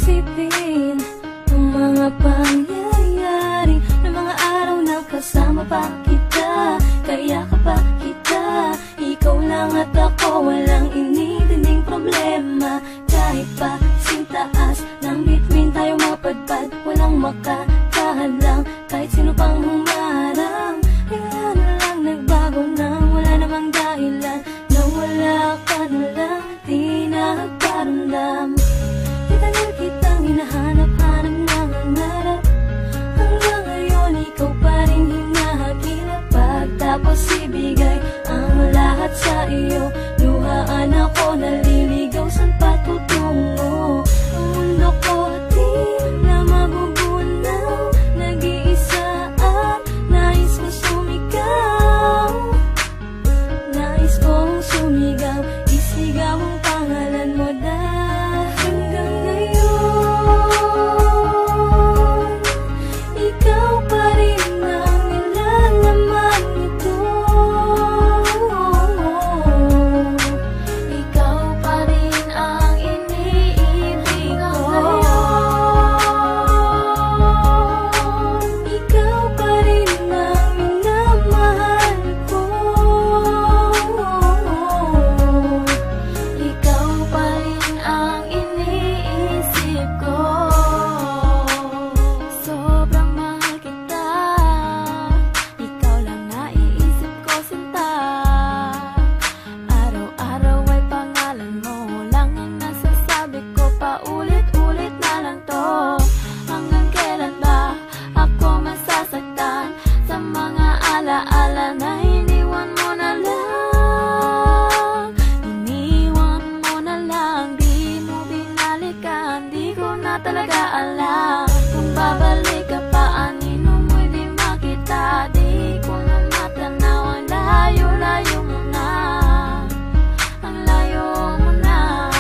isipin ang mga pangyayari ng mga araw na kasama pa kita, kaya ka pa kita. Ikaw lang at ako, walang inidinding problema. Kahit pa sintaas ng bituin tayo mapadpad, walang makakahalang kahit sino pang humarang. Kaya na lang nagbago nang wala namang dahilan, nang wala ka na lang di nagparamdam. Itagal kitang hinahanap-hanap ng hangarap, hanggang ngayon ikaw pa rin hinahagilap. Pagtapos ibigay ang lahat sa iyo, luhaan ako naliligaw, saan pa tutungo? Ang mundo ko di na magugunaw, nag-iisa at nais mo sumigaw. Nais kong sumigaw, isigaw ang pangalan mo dahil hanggang ngayon ikaw pa rin ang nilalaman nito. Ikaw pa rin ang iniibig ko. Ikaw pa rin ang minamahal ko. Ikaw pa rin ang iniisip ko. Sobrang mahal kita, ikaw lang naiisip ko, sinta. Araw-araw ay pangalan mo lang ang nasasabi ko, paulit-ulit na lang to. Hanggang kailan ba ako masasaktan sa mga alaala na iniwan mo na lang? Iniwan mo na lang, di mo binalikan, di ko na talaga alam kung babalik ka pa, anino mo'y di makita. Di ko na matanaw, ang layo-layo mo na, ang layo mo na.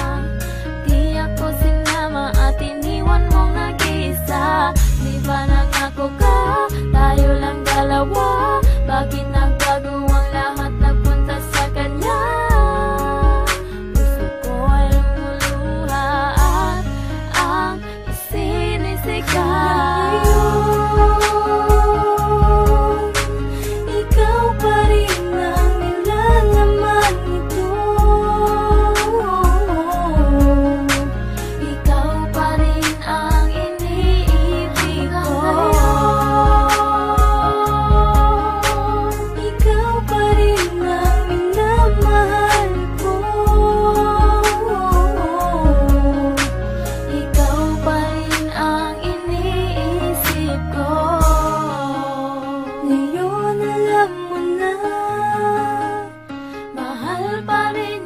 Di ako sinama at iniwan mong nag-iisa. Di ba nangako ka, tayo lang dalawa? Bakit nagbago ang lahat, nagpunta sa kanya? Puso ko ay lumuluha at ang isinisigaw. Ikaw pa rin ang nilalaman nito. Ikaw pa rin ang iniibig ko. Ikaw pa rin ang minamahal ko. Ikaw pa rin ang iniisip ko. Ngayon alam mo na, mahal pa rin